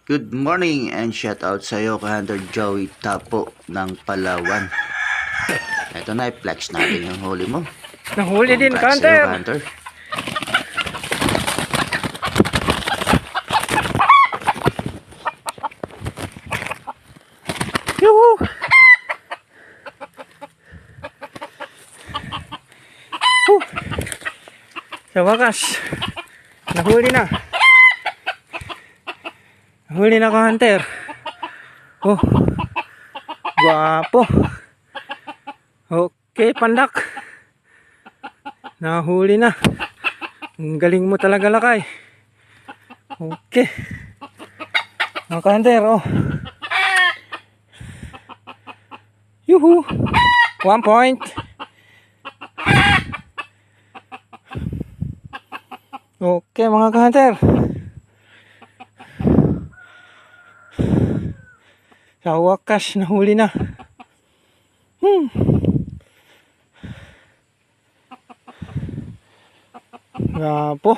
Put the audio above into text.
Good morning and shout out sa iyo kay Hunter Joey Tapo ng Palawan. Ito na, i-flex natin yung huli mo. Nahuli din, Congrats sa iyo, Hunter. Hunter. Yuhu! Sa wakas, nahuli na. Nahuli na ko, Hunter. Oh, guwapo. Okay, pandak. Nahuli na. Ang galing mo talaga, lakay. Okay. Mga Hunter, oh. Yuhu! 1 point. Okay, mga ka-hunter. Sa wakas, nahuli na. Gapo.